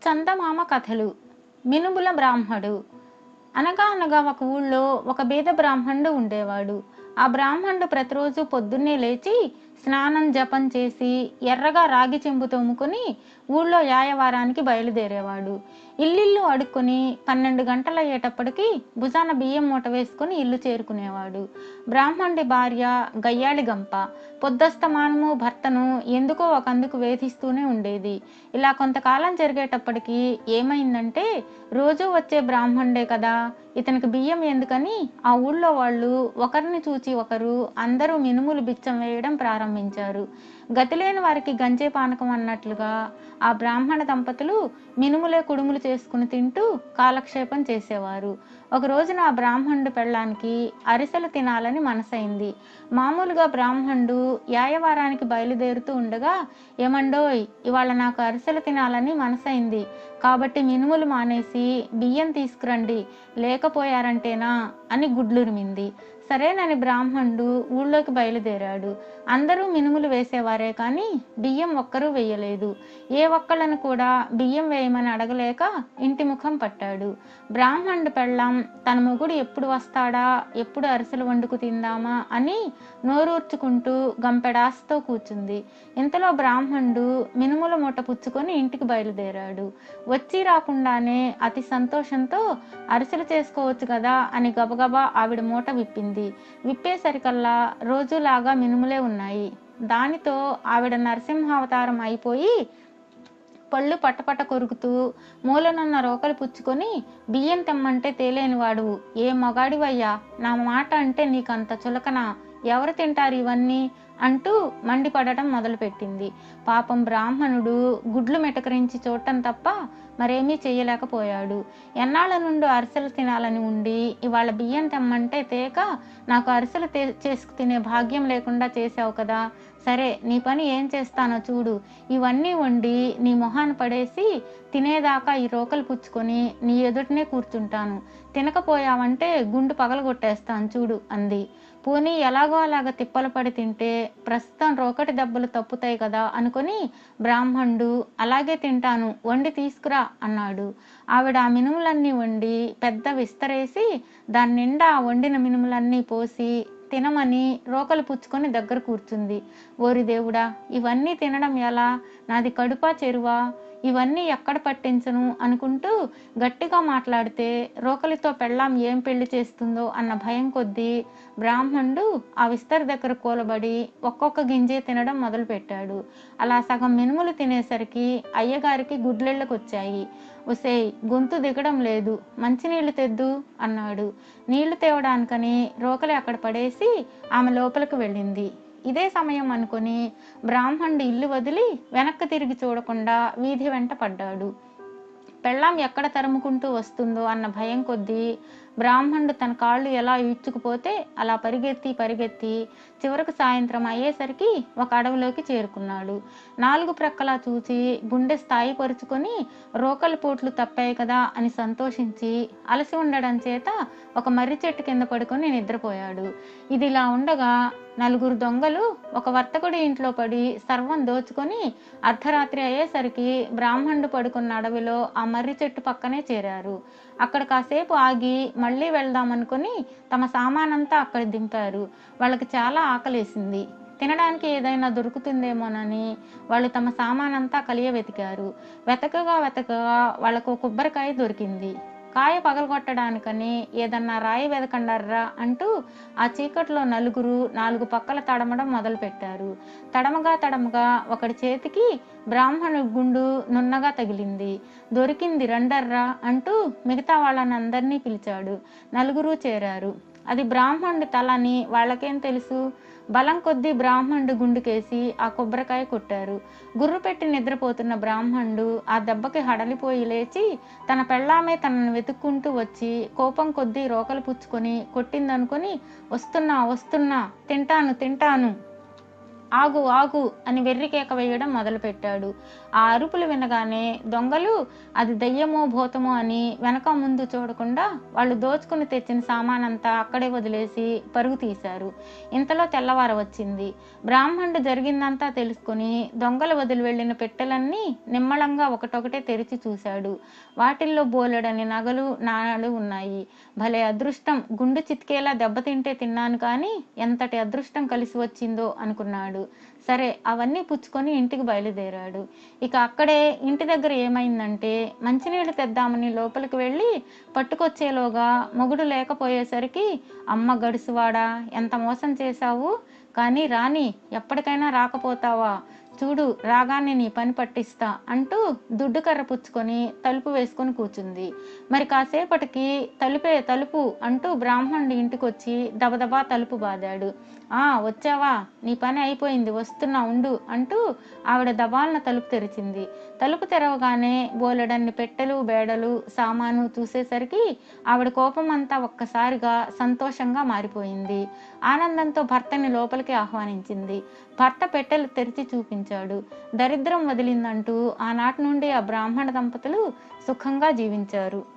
చందమామ కథలు. మినుముల బ్రాహ్మడు. అనగా అనగా ఒక ఊళ్ళో ఒక బీద బ్రాహ్మణుడు ఉండేవాడు. ఆ బ్రాహ్మణుడు ప్రతిరోజు పొద్దున్నే లేచి స్నానం జపం చేసి ఎర్రగా రాగి చెంబు తోముకొని ఊళ్ళో యాయవారానికి బయలుదేరేవాడు. ఇల్లిల్లు అడుక్కొని 12 గంటలయ్యేటప్పటికి భుజాన బియ్యం మూట వేసుకుని ఇల్లు చేరుకునేవాడు. బ్రాహ్మణుడి భార్య గయ్యాళి గంప. పొద్దస్తమానము భర్తను ఎందుకో ఒకందుకు వేధిస్తూనే ఉండేది. ఇలా కొంతకాలం జరిగేటప్పటికి ఏమైందంటే, రోజూ వచ్చే బ్రాహ్మణుడే కదా, ఇతనికి బియ్యం ఎందుకని ఆ ఊళ్ళో వాళ్ళు ఒకరిని చూచి ఒకరు అందరూ మినుములు బిచ్చం వేయడం ప్రారంభించారు. గతిలేని వారికి గంజే పానకం అన్నట్లుగా ఆ బ్రాహ్మణ దంపతులు మినుములే కుడుములు చేసుకుని తింటూ కాలక్షేపం చేసేవారు. ఒక రోజున ఆ బ్రాహ్మణుడు పెళ్ళానికి అరిసెలు తినాలని మనసైంది. మామూలుగా బ్రాహ్మణుడు యాయవారానికి బయలుదేరుతూ ఉండగా, ఏమండోయ్, ఇవాళ నాకు అరిసెలు తినాలని మనసైంది, కాబట్టి మినుములు మానేసి బియ్యం తీసుకురండి, లేకపోయారంటేనా అని గుడ్లురిమింది. సరేనని బ్రాహ్మణుడు ఊళ్ళోకి బయలుదేరాడు. అందరూ మినుములు వేసేవారే కానీ బియ్యం ఒక్కరూ వేయలేదు. ఏ ఒక్కళ్ళను కూడా బియ్యం వేయమని అడగలేక ఇంటి ముఖం పట్టాడు. బ్రాహ్మణుడు పెళ్ళాం తన మొగుడు ఎప్పుడు వస్తాడా, ఎప్పుడు అరిసెలు వండుకు తిందామా అని నోరూర్చుకుంటూ గంపెడాస్తో కూర్చుంది. ఇంతలో బ్రాహ్మణుడు మినుముల మూట పుచ్చుకొని ఇంటికి బయలుదేరాడు. వచ్చి రాకుండానే అతి సంతోషంతో అరిసెలు చేసుకోవచ్చు కదా అని గబగబా ఆవిడ మూట విప్పింది. విప్పేసరికల్లా రోజులాగా మినుములే ఉన్నాయి. దానితో ఆవిడ నరసింహావతారం అయిపోయి పళ్ళు పట్టపట్ట కొరుకుతూ మూలనున్న రోకలు పుచ్చుకొని, బియ్యం తెమ్మంటే తేలేనివాడు, ఏ మగాడివయ్యా, నా మాట అంటే నీకంత చులకనా, ఎవరు తింటారు ఇవన్నీ అంటూ మండిపడటం మొదలుపెట్టింది. పాపం బ్రాహ్మణుడు గుడ్లు మెటకరించి చూడటం తప్ప మరేమీ చెయ్యలేకపోయాడు. ఎన్నాళ్ళ నుండి అరిసెలు తినాలని ఉండి ఇవాళ బియ్యం తెమ్మంటే తేక నాకు అరిసెలు చేసుకు తినే భాగ్యం లేకుండా చేసావు కదా, సరే నీ పని ఏం చేస్తానో చూడు, ఇవన్నీ వండి నీ మొహాన్ని పడేసి తినేదాకా ఈ రోకలు పుచ్చుకొని నీ ఎదుటనే కూర్చుంటాను, తినకపోయావంటే గుండు పగలగొట్టేస్తాను చూడు అంది. పోనీ ఎలాగో అలాగ తిప్పలు పడి తింటే ప్రస్తుతం రోకటి దెబ్బలు తప్పుతాయి కదా అనుకొని బ్రాహ్మణుడు అలాగే తింటాను, వండి తీసుకురా అన్నాడు. ఆవిడ ఆ మినుములన్నీ వండి పెద్ద విస్తరేసి దాని నిండా వండిన మినుములన్నీ పోసి తినమని రోకలు పుచ్చుకొని దగ్గర కూర్చుంది. ఓరి దేవుడా, ఇవన్నీ తినడం ఎలా, నాది కడుపా చెరువా, ఇవన్నీ ఎక్కడ పట్టించను అనుకుంటూ గట్టిగా మాట్లాడితే రోకలితో పెళ్ళాం ఏం పెళ్లి చేస్తుందో అన్న భయం కొద్దీ బ్రాహ్మణుడు ఆ విస్తరి దగ్గర కూలబడి ఒక్కొక్క గింజే తినడం మొదలుపెట్టాడు. అలా సగం మినుములు తినేసరికి అయ్యగారికి గుడ్లెళ్ళకొచ్చాయి. ఒసేయ్, గొంతు దిగడం లేదు, మంచినీళ్లు తెద్దు అన్నాడు. నీళ్లు తేవడానికని రోకలి అక్కడ పడేసి ఆమె లోపలికి వెళ్ళింది. ఇదే సమయం అనుకుని బ్రాహ్మణుడు ఇల్లు వదిలి వెనక్కి తిరిగి చూడకుండా వీధి వెంట పడ్డాడు. పెళ్ళాం ఎక్కడ తరుముకుంటూ వస్తుందో అన్న భయం కొద్దీ బ్రాహ్మణుడు తన కాళ్ళు ఎలా ఈడ్చుకుపోతే అలా పరిగెత్తి చివరకు సాయంత్రం అయ్యేసరికి ఒక అడవిలోకి చేరుకున్నాడు. 4 ప్రక్కలా చూసి గుండె స్థాయిపరుచుకొని రోకలి పోట్లు తప్పాయి కదా అని సంతోషించి అలసి ఉండడం చేత ఒక మర్రి చెట్టు కింద పడుకొని నిద్రపోయాడు. ఇదిలా ఉండగా 4 దొంగలు ఒక వర్తకుడి ఇంట్లో పడి సర్వం దోచుకొని అర్ధరాత్రి అయ్యేసరికి బ్రాహ్మణుడు పడుకున్న అడవిలో ఆ మర్రి చెట్టు పక్కనే చేరారు. అక్కడ కాసేపు ఆగి మళ్ళీ వెళ్దామనుకుని తమ సామానంతా అక్కడ దింపారు. వాళ్ళకి చాలా ఆకలేసింది. తినడానికి ఏదైనా దొరుకుతుందేమోనని వాళ్ళు తమ సామానంతా కలియ వెతికారు. వెతకగా వాళ్ళకు కొబ్బరికాయ దొరికింది. కాయ పగలగొట్టడానికని ఏదన్నా రాయి వెదకండర్రా అంటూ ఆ చీకట్లో నలుగురు 4 పక్కల తడమడం మొదలుపెట్టారు. తడమగా ఒకడి చేతికి బ్రాహ్మణు గుండు నున్నగా తగిలింది. దొరికింది, రండర్రా అంటూ మిగతా వాళ్ళనందరినీ పిలిచాడు. నలుగురు చేరారు. అది బ్రాహ్మణుడి తల అని వాళ్ళకేం తెలుసు. బలం కొద్దీ బ్రాహ్మణుడు గుండుకేసి ఆ కొబ్బరికాయ కొట్టారు. గుర్రు పెట్టి నిద్రపోతున్న బ్రాహ్మణుడు ఆ దెబ్బకి హడలిపోయి లేచి తన పెళ్ళామే తనను వెతుక్కుంటూ వచ్చి కోపం కొద్దీ రోకలు పుచ్చుకొని కొట్టిందనుకొని, వస్తున్నా తింటాను ఆగు ఆగు అని వెర్రి కేక వేయడం మొదలుపెట్టాడు. ఆ అరుపులు వినగానే దొంగలు అది దెయ్యమో భూతమో అని వెనక ముందు చూడకుండా వాళ్ళు దోచుకుని తెచ్చిన సామానంతా అక్కడే వదిలేసి పరుగు తీశారు. ఇంతలో తెల్లవార వచ్చింది. బ్రాహ్మణుడు జరిగిందంతా తెలుసుకుని దొంగలు వదిలి వెళ్ళిన పెట్టెలన్నీ నిమ్మళంగా ఒకటొకటే తెరిచి చూశాడు. వాటిల్లో బోలెడని నగలు నాణాలు ఉన్నాయి. భలే అదృష్టం, గుండు చితికేలా దెబ్బతింటే తిన్నాను కానీ ఎంతటి అదృష్టం కలిసి వచ్చిందో అనుకున్నాడు. సరే, అవన్నీ పుచ్చుకొని ఇంటికి బయలుదేరాడు. ఇక అక్కడే ఇంటి దగ్గర ఏమైందంటే, మంచినీళ్ళు తెద్దామని లోపలికి వెళ్ళి పట్టుకొచ్చేలోగా మొగుడు లేకపోయేసరికి, అమ్మ గడుసువాడా, ఎంత మోసం చేశావు, కానీ రాని, ఎప్పటికైనా రాకపోతావా, చూడు రాగానే నీ పని పట్టిస్తా అంటూ దుడ్డు కర్ర పుచ్చుకొని తలుపు వేసుకొని కూర్చుంది. మరి కాసేపటికి తలుపు అంటూ బ్రాహ్మణుడి ఇంటికొచ్చి దబదబా తలుపు బాదాడు. వచ్చావా, నీ పని అయిపోయింది, వస్తున్నా ఉండు అంటూ ఆవిడ దబాలన తలుపు తెరిచింది. తలుపు తెరవగానే బోలెడన్ని పెట్టెలు బేడలు సామాను చూసేసరికి ఆవిడ కోపం అంతా ఒక్కసారిగా సంతోషంగా మారిపోయింది. ఆనందంతో భర్తని లోపలికి ఆహ్వానించింది. భర్త పెట్టెలు తెరిచి చూపించాడు. దరిద్రం వదిలిందంటూ ఆనాటి నుండి ఆ బ్రాహ్మణ దంపతులు సుఖంగా జీవించారు.